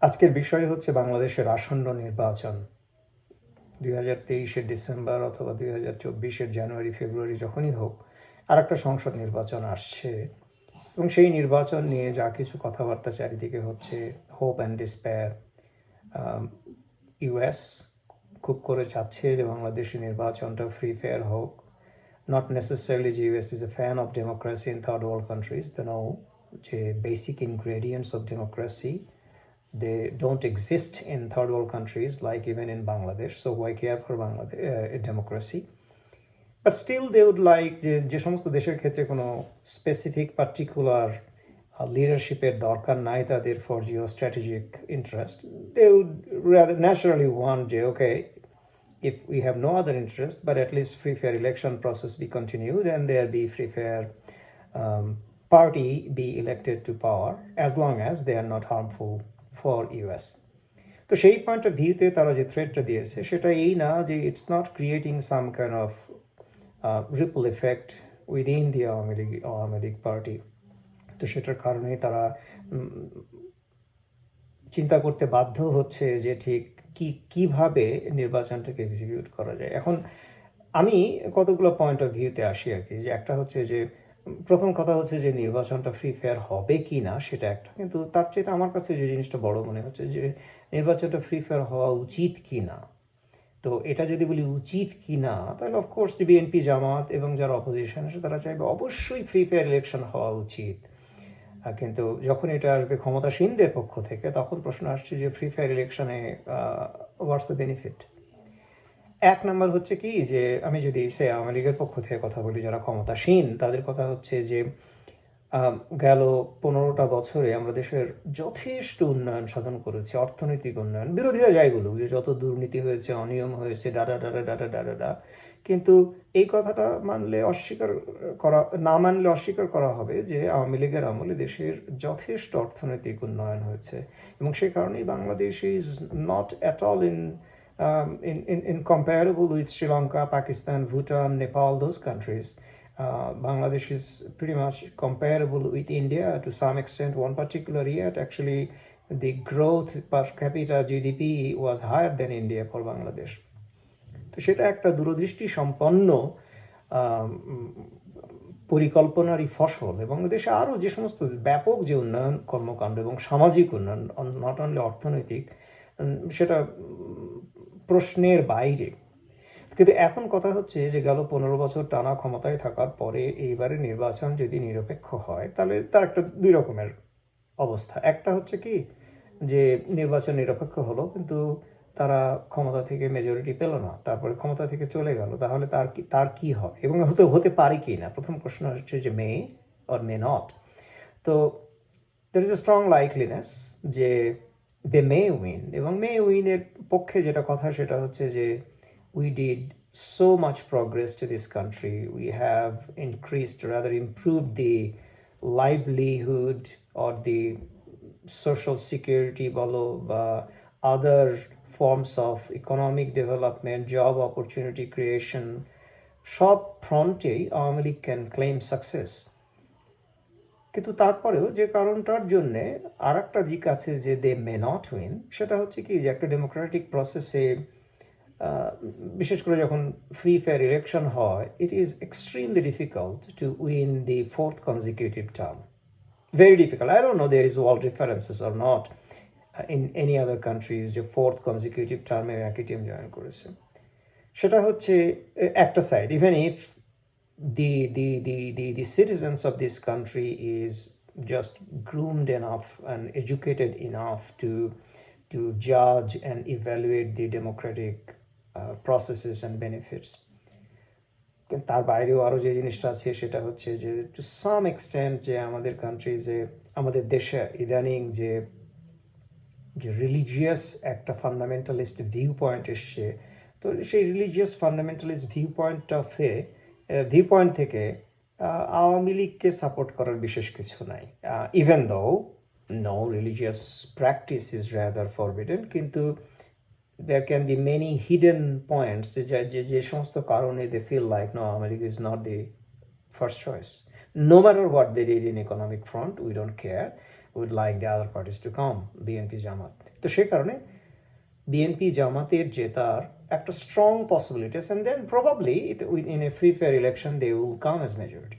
আজকের বিষয় হচ্ছে বাংলাদেশের আসন্ন নির্বাচন। 2023-এর ডিসেম্বর অথবা 2024-এর জানুয়ারি ফেব্রুয়ারি যখনই হোক আর একটা সংসদ নির্বাচন আসছে এবং সেই নির্বাচন নিয়ে যা কিছু কথাবার্তা চারিদিকে হচ্ছে, হোপ অ্যান্ড ডিসপেয়ার। ইউএস খুব করে চাচ্ছে যে বাংলাদেশের নির্বাচনটা ফ্রি ফেয়ার হোক। নট নেসেসারিলি যে US is a fan of democracy in third world countries, they know যে basic ingredients of democracy they don't exist in third world countries like even in Bangladesh, so why care for Bangladesh democracy? But still they would like যে সমস্ত দেশের ক্ষেত্রে কোনো specific particular লিডারশিপের দরকার নাই তাদের for Jio strategic interest, they would rather naturally want যে okay, if we have no other interest but at least free fair election process be continued and there be free fair party be elected to power as long as they are not harmful for US. তো সেই point of ভিউতে তারা যে থ্রেটটা দিয়েছে সেটা এই না যে it's not creating some kind of ripple effect within the Awami League party. তো সেটার কারণেই তারা চিন্তা করতে বাধ্য হচ্ছে যে ঠিক কিভাবে নির্বাচনটাকে এক্সিকিউট করা যায়। এখন আমি কতগুলো পয়েন্ট অফ ভিউতে আসি আর কি, যে একটা হচ্ছে যে প্রথম কথা হচ্ছে যে নির্বাচনটা ফ্রি ফেয়ার হবে কি না সেটা একটা, কিন্তু তার চেয়ে আমার কাছে যে জিনিসটা বড় মনে হচ্ছে যে নির্বাচনটা ফ্রি ফেয়ার হওয়া উচিত কি না। তো এটা যদি বলি উচিত কি না, তাহলে অফকোর্স বিএনপি জামাত এবং যারা অপোজিশন আছে তারা চাইবে অবশ্যই ফ্রি ফেয়ার ইলেকশন হওয়া উচিত, কিন্তু যখন এটা আসবে ক্ষমতাসীনদের পক্ষ থেকে তখন প্রশ্ন আসছে যে ফ্রি ফেয়ার ইলেকশনে হোয়াটস দ্য বেনিফিট। এক নম্বর হচ্ছে কি যে আমি যদি আওয়ামী লীগের পক্ষ থেকে কথা বলি, যারা ক্ষমতাসীন তাদের কথা হচ্ছে যে গেল 15টা বছরে আমরা দেশের যথেষ্ট উন্নয়ন সাধন করেছি, অর্থনৈতিক উন্নয়ন। বিরোধীরা যাই বলুক যে যত দুর্নীতি হয়েছে, অনিয়ম হয়েছে, ডাটা, কিন্তু এই কথাটা না মানলে অস্বীকার করা হবে যে আওয়ামী লীগের আমলে দেশের যথেষ্ট অর্থনৈতিক উন্নয়ন হয়েছে এবং সেই কারণেই Bangladesh is not at all in comparable with Sri Lanka, Pakistan, Bhutan, Nepal, those countries. Bangladesh is pretty much comparable with India to some extent. One particular year, actually, the growth per capita GDP was higher than India for Bangladesh. তো সেটা একটা দূরদৃষ্টি সম্পন্ন পরিকল্পনারই ফসল এবং দেশে আরও যে সমস্ত ব্যাপক যে উন্নয়ন কর্মকাণ্ড এবং সামাজিক উন্নয়ন, নট অনলি অর্থনৈতিক, সেটা প্রশ্নের বাইরে। কিন্তু এখন কথা হচ্ছে যে গেল 15 বছর টানা ক্ষমতায় থাকার পরে এইবারে নির্বাচন যদি নিরপেক্ষ হয় তাহলে তার একটা দুই রকমের অবস্থা। একটা হচ্ছে কি যে নির্বাচন নিরপেক্ষ হলো কিন্তু তারা ক্ষমতা থেকে মেজরিটি পেল না, তারপরে ক্ষমতা থেকে চলে গেল, তাহলে তার কি হবে এবং হতে পারে কি না। প্রথম প্রশ্ন হচ্ছে যে মে অর মে নট। তো দের ইজ এ স্ট্রং লাইকলিনেস যে দে মে উইন, এবং মে উইনের পক্ষে যেটা কথা সেটা হচ্ছে যে we did so much progress to this country. We have increased, rather improved the livelihood or the social security bolo বা other forms of economic development, job opportunity creation, সব ফ্রন্টেই Awami League can claim success. কিন্তু তারপরেও যে কারণটার জন্যে আর একটা দিক আছে যে দে মে নট উইন, সেটা হচ্ছে কি যে একটা ডেমোক্রেটিক প্রসেসে বিশেষ করে যখন ফ্রি ফেয়ার ইলেকশন হয়, it is extremely difficult to win the fourth consecutive term. Very difficult. I don't know there is world references or not in any other countries যে ফোর্থ কনজিকিউটিভ টার্মে একই team join করেছে। সেটা হচ্ছে একটা side. Even if the citizens of this country is just groomed enough and educated enough to judge and evaluate the democratic processes and benefits. তার বাইরেও আরও যে জিনিসটা আছে সেটা হচ্ছে যে টু সাম এক্সটেন্ট যে আমাদের কান্ট্রি, যে আমাদের দেশে ইদানিং যে রিলিজিয়াস একটা ফান্ডামেন্টালিস্ট ভিউ পয়েন্ট এসছে, তো সেই রিলিজিয়াস ফান্ডামেন্টালিস্ট ভিউ পয়েন্ট থেকে আওয়ামী লীগকে সাপোর্ট করার বিশেষ কিছু নাই। Even though no religious practice is rather forbidden, কিন্তু there can be many hidden points যে সমস্ত কারণে they feel like no, America is not the first choice. No matter what they did in economic front, we don't care. would like the other parties to come, BNP Jamaat. তো সে কারণে বিএনপি জামাতের জেতার একটা strong possibilities, and then probably in a free fair election they will come as majority.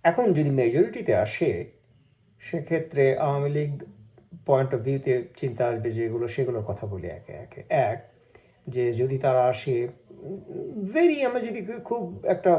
এখন যদি মেজরিটিতে আসে সেক্ষেত্রে আওয়ামী লীগ পয়েন্ট অফ ভিউতে চিন্তা আসবে যেগুলো, সেগুলোর কথা বলি একে একে। এক, যে যদি তারা আসে আমরা যদি খুব একটা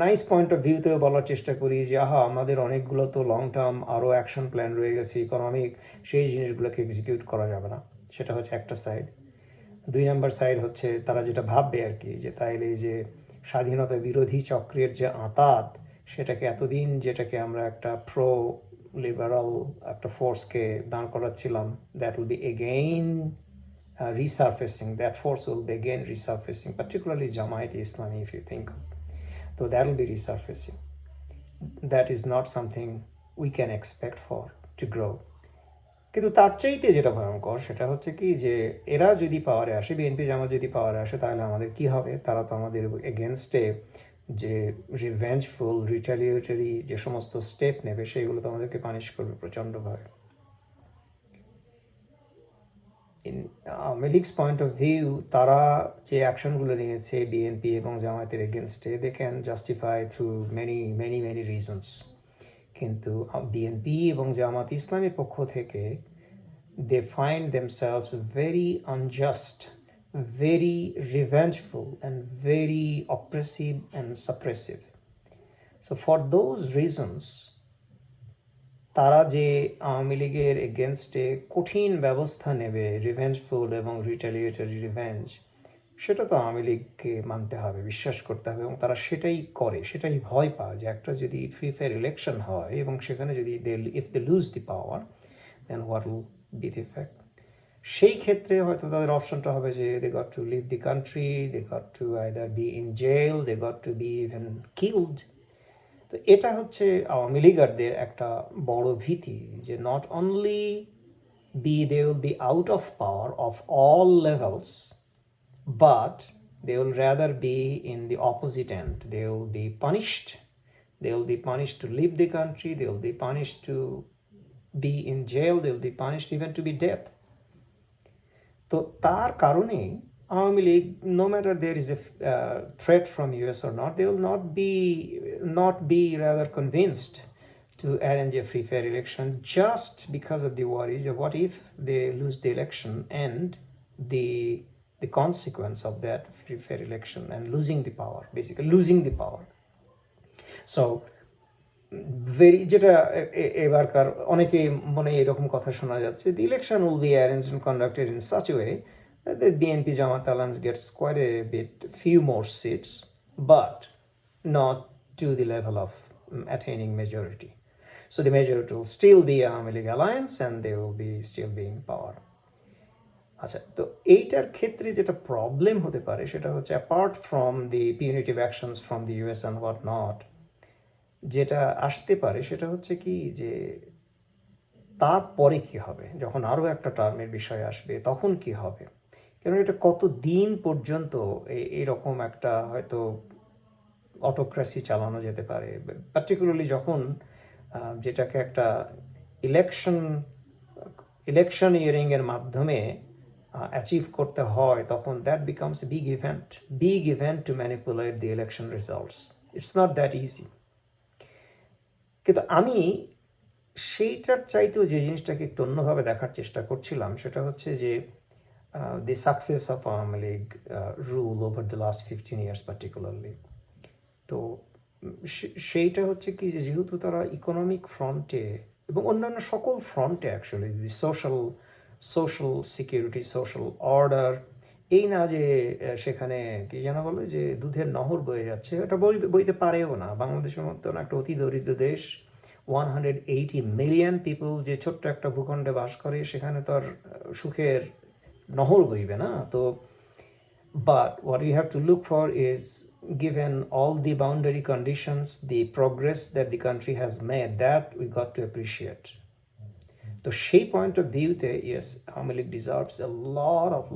নাইস পয়েন্ট অফ ভিউতেও বলার চেষ্টা করি যে আমাদের অনেকগুলো তো লং টার্ম আরও অ্যাকশন প্ল্যান রয়ে গেছে ইকোনমিক, সেই জিনিসগুলোকে এক্সিকিউট করা যাবে না, সেটা হচ্ছে একটা সাইড। 2 নম্বর সাইড হচ্ছে তারা যেটা ভাববে আর কি, যে তাইলে যে স্বাধীনতা বিরোধী চক্রের যে আঁতাত, সেটাকে এতদিন যেটাকে আমরা একটা প্রো লিবারাল একটা ফোর্সকে দাঁড় করাচ্ছিলাম, that will be again resurfacing. That force will be again resurfacing, particularly Jamaat Islami, if you think. So that will be resurfacing. That is not something we can expect for to grow. কিন্তু তার চাইতে যেটা ভয়ঙ্কর সেটা হচ্ছে কি, যে এরা যদি পাওয়ারে আসে, বিএনপি জামাত যদি পাওয়ারে আসে, তাহলে আমাদের কি হবে? তারা তো আমাদের এগেনস্টে যে রিভেঞ্জফুল রিটালিয়েটরি যে সমস্ত স্টেপ নেবে, সেইগুলো তো আমাদেরকে পানিশ করবে প্রচণ্ডভাবে। In Awami League's point of view, তারা যে অ্যাকশনগুলো নিয়েছে বিএনপি এবং জামায়াতের এগেনস্টে, they can justify through many reasons. কিন্তু বিএনপি এবং জামাত ইসলামের পক্ষ থেকে they find themselves very unjust, very revengeful, and very oppressive and suppressive. So for those reasons, তারা যে আওয়ামী লীগের এগেনস্টে কঠিন ব্যবস্থা নেবে, রিভেঞ্জফুল এবং রিটালিয়েটরি রিভেঞ্জ, সেটা তো আওয়ামী লীগকে মানতে হবে, বিশ্বাস করতে হবে, এবং তারা সেটাই করে, সেটাই ভয় পায় যে একটা যদি ফ্রি ফেয়ার ইলেকশন হয় এবং সেখানে যদি if they lose the power, then what will be the effect. সেই ক্ষেত্রে হয়তো তাদের অপশনটা হবে যে they got to leave the country, they got to either be in jail, they got to be even killed. তো এটা হচ্ছে আওয়ামী লীগারদের একটা বড় ভীতি, যে not only they will be out of power of all levels, but they will rather be in the opposite end. They will be punished. They will be punished to leave the country. They will be punished to be in jail. They will be punished even to be death. তো তার কারণেই Awami League, no matter there is a threat from US or not, they will not be rather convinced to arrange a free fair election just because of the worries of what if they lose the election and the consequence of that free fair election and losing the power, basically losing the power. So যেটা এবারকার অনেকে মনে এরকম কথা শোনা যাচ্ছে, the election will be arranged and conducted in such a way that the BNP Jamaat alliance gets quite a bit few more seats, but not to the level of attaining majority. So the majority will still be Awami League alliance and they will be still be in power. আচ্ছা, তো এইটার ক্ষেত্রে যেটা problem হতে পারে সেটা হচ্ছে, apart from the punitive actions from the US and what not, যেটা আসতে পারে সেটা হচ্ছে কি, যে তারপরে কি হবে, যখন আরও একটা টার্মের বিষয় আসবে তখন কি হবে। কেন এটা কত দিন পর্যন্ত এইরকম একটা হয়তো অটোক্রেসি চালানো যেতে পারে, পার্টিকুলারলি যখন যেটাকে একটা ইলেকশন ইয়ারিংয়ের মাধ্যমে অ্যাচিভ করতে হয়, তখন that becomes big event two manipulate the election results. It's not that easy. কিন্তু আমি সেইটার চাইতেও যে জিনিসটাকে একটু অন্যভাবে দেখার চেষ্টা করছিলাম, সেটা হচ্ছে যে the success of Awami League rule over the last 15 years particularly. তো সেইটা হচ্ছে কি, যে যেহেতু তারা ইকোনমিক ফ্রন্টে এবং অন্যান্য সকল ফ্রন্টে অ্যাকচুয়ালি দি সোশ্যাল সিকিউরিটি, সোশ্যাল অর্ডার, এই না যে সেখানে কি যেন বলে যে দুধের নহর বয়ে যাচ্ছে, ওটা বইতে পারেও না। বাংলাদেশের মতো একটা অতি দরিদ্র দেশ, 180 মিলিয়ন পিপল যে ছোট্ট একটা ভূখণ্ডে বাস করে, সেখানে তো আর সুখের নহর বইবে না। তো but what we have to look for is, given all the boundary conditions, the progress that the country has made, that we got to appreciate. তো সেই পয়েন্ট অফ ভিউতে yes, Awami League deserves a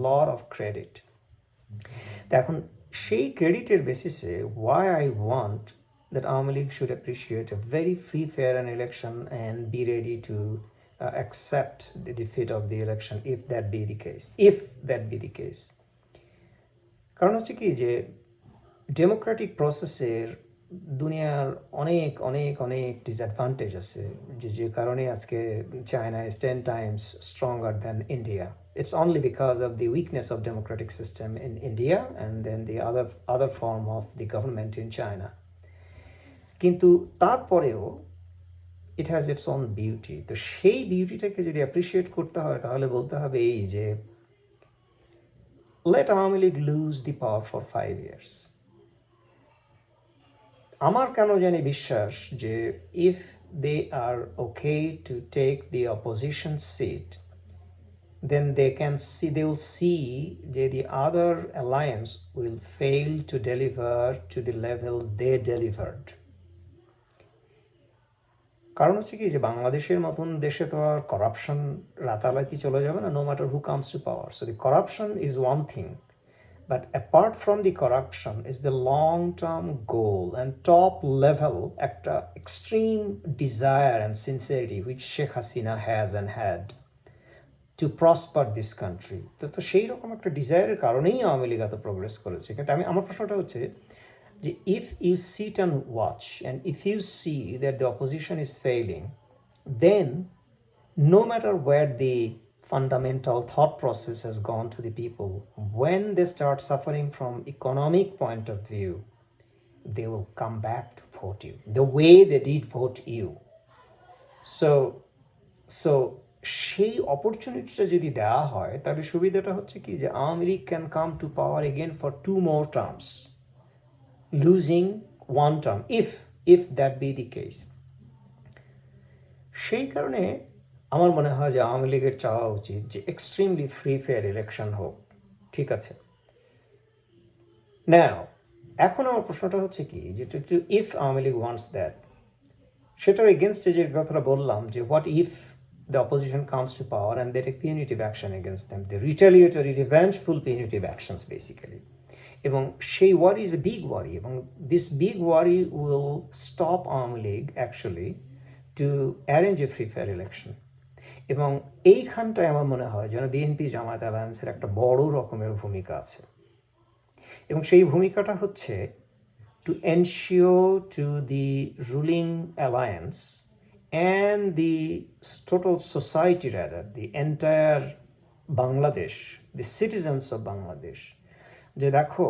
lot of credit. তো এখন সেই ক্রেডিটের বেসিসে why I want that Awami League should appreciate a very free, fair an election and be ready to accept the defeat of the election if that be the case. কারণ হচ্ছে কি যে Democratic প্রসেসের দুনিয়ার অনেক অনেক অনেক ডিসঅ্যাডভান্টেজ আছে যে কারণে আজকে China is 10 times stronger than India. It's only because of the weakness of democratic system in India and then the other form of the government in China. কিন্তু তারপরেও it has its own beauty. তো সেই বিউটিটাকে যদি appreciate করতে হয় তাহলে বলতে হবে এই যে let Awami League lose the power for 5 years. আমার কেন জানি বিশ্বাস যে if they are okay to take the opposition seat, then they will see that the other alliance will fail to deliver to the level they delivered. কারণ হচ্ছে কি যে বাংলাদেশের মতন দেশে তো আর করাপশন রাতারাতি চলে যাবে না, no matter who comes to power. So the corruption is one thing, but apart from the corruption is the long-term goal and top level একটা extreme desire and sincerity which Sheikh Hasina has and had to prosper this country. তো সেই রকম একটা ডিজায়ারের কারণেই আওয়ামী লীগ এত progress করেছে। কিন্তু আমার প্রশ্নটা হচ্ছে যে if you sit and watch and if you see that the opposition is failing, then no matter where the fundamental thought process has gone to the people, when they start suffering from economic point of view, they will come back to vote you the way they did vote you. So সেই অপরচুনিটিটা যদি দেওয়া হয় তাহলে সুবিধাটা হচ্ছে কি যে Awami League can come to power again for 2 more terms, losing 1 term if that be the case. সেই কারণে আমার মনে হয় যে আওয়ামী লীগের চাওয়া উচিত যে এক্সট্রিমলি ফ্রি ফেয়ার ইলেকশন হোক, ঠিক আছে। নাও এখন আমার প্রশ্নটা হচ্ছে কি যে if Awami League wants that, সেটার এগেনস্টে যে কথাটা বললাম যে what if the opposition comes to power and they take punitive action against them, the retaliatory, revengeful punitive actions basically. এবং সেই ওয়ারি ইজ এ বিগ ওয়ারি, এবং this big worry will stop Awami League actually to arrange a free fair election. এবং এইখানটায় আমার মনে হয় যেন BNP Jamaat অ্যালায়েন্সের একটা বড় রকমের ভূমিকা আছে, এবং সেই ভূমিকাটা হচ্ছে to ensure to the ruling alliance and the total society, rather the entire Bangladesh, the citizens of Bangladesh, যে দেখো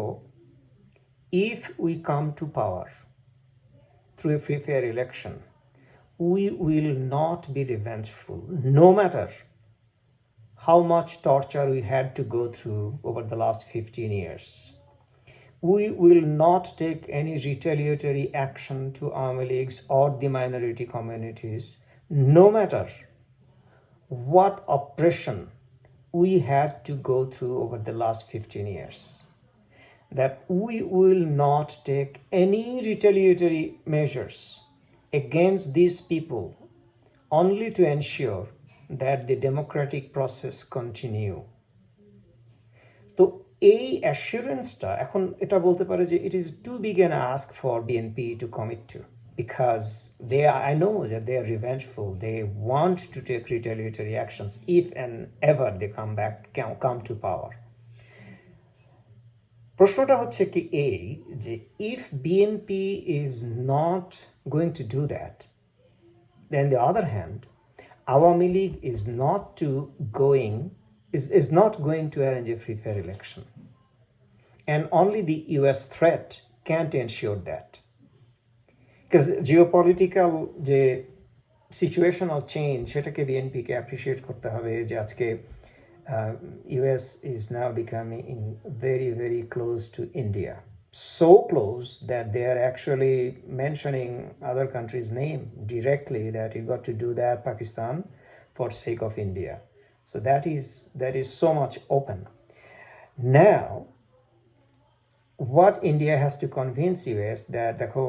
if we come to power through a free fair election, we will not be revengeful, no matter how much torture we had to go through over the last 15 years. We will not take any retaliatory action to Awami Leagues or the minority communities, no matter what oppression we had to go through over the last 15 years. That we will not take any retaliatory measures against these people only to ensure that the democratic process continue. তো এই অ্যাসুরেন্সটা এখন এটা বলতে পারে যে it is too big an ask for BNP to commit to, because I know that they are revengeful, they want to take retaliatory actions if and ever they come to power. প্রশ্নটা হচ্ছে কি এই যে if BNP is not going to do that, then the other hand Awami League is not going to arrange a free fair election, and only the US threat can't ensure that, because geopolitical যে situational change সেটাকে বিএনপিকে appreciate করতে হবে যে আজকে US is now becoming very very close to India, so close that they are actually mentioning other countries' name directly, that you got to do that Pakistan for sake of India. So that is so much open. Now, what India has to convince US that দেখো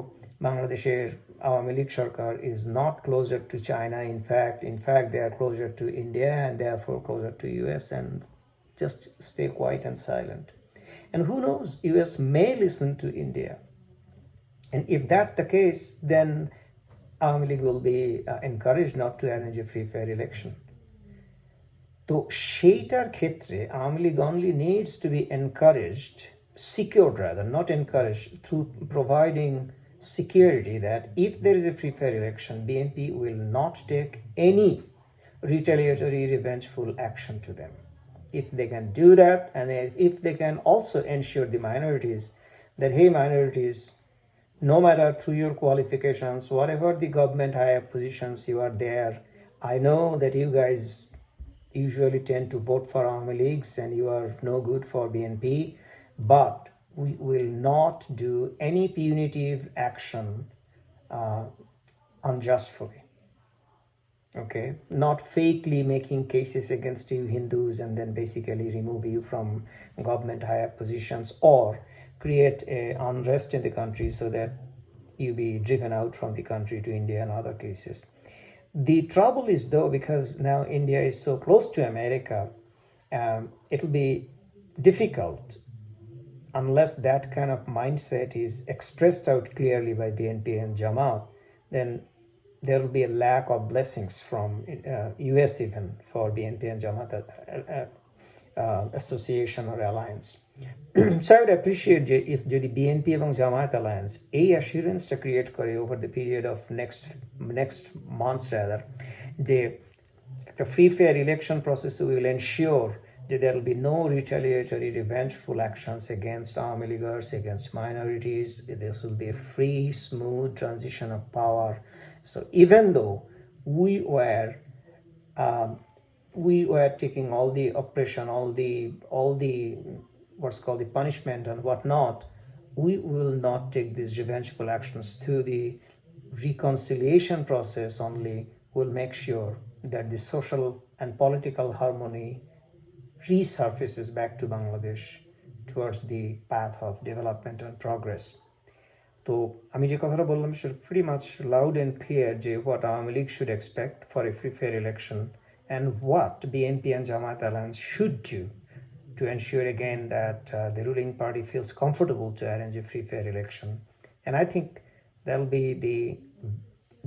বাংলাদেশের আওয়ামী লীগ সরকার is not closer to China. In fact, they are closer to India and therefore closer to US, and just stay quiet and silent. And who knows, US may listen to India And if that's the case, then Awami League will be encouraged not to arrange a free fair election. তো সেইটার ক্ষেত্রে Awami League only needs to be encouraged, secured rather, not encouraged, through providing security that if there is a free fair election, BNP will not take any retaliatory, revengeful action to them. If they can do that, and if they can also ensure the minorities that, hey, minorities, no matter through your qualifications, whatever the government higher positions you are there, I know that you guys usually tend to vote for Awami Leagues and you are no good for BNP, but we will not do any punitive action unjustly. Okay, not fakely making cases against you Hindus and then basically remove you from government higher positions or create a unrest in the country so that you be driven out from the country to India and other cases. The trouble is though, because now India is so close to America, it'll be difficult unless that kind of mindset is expressed out clearly by BNP and Jamaat, then there will be a lack of blessings from US even for BNP and Jamaat association or alliance. So I would appreciate if যদি BNP এবং Jamaat alliance এই assurance-টা create করে over the period of next months rather, যে একটা free fair election process will ensure that there will be no retaliatory, revengeful actions against Awami Leaguers, against minorities. This will be a free, smooth transition of power. So even though we were taking all the oppression, all the what's called the punishment and whatnot, we will not take these revengeful actions. Through the reconciliation process only will make sure that the social and political harmony resurfaces back to Bangladesh towards the path of development and progress. তো আমি যে কথাটা বললাম সেটা pretty much loud and clear যে what Awami League should expect for a free fair election and what BNP and Jamaat alliance should do to ensure again that the ruling party feels comfortable to arrange a free fair election. And I think that'll be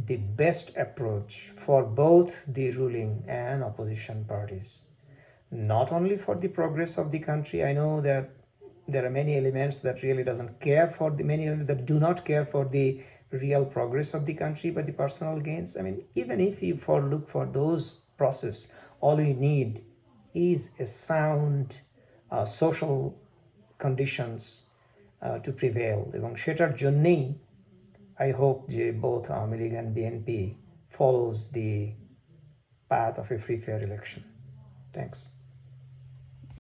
the best approach for both the ruling and opposition parties. Not only for the progress of the country. I know that there are many elements that really doesn't care for the many that do not care for the real progress of the country, but the personal gains. I mean, even if you look for those process, all you need is a sound social conditions to prevail. এবং সেটার জন্যেই I hope যে both Awami League and BNP follows the path of a free fair election. Thanks.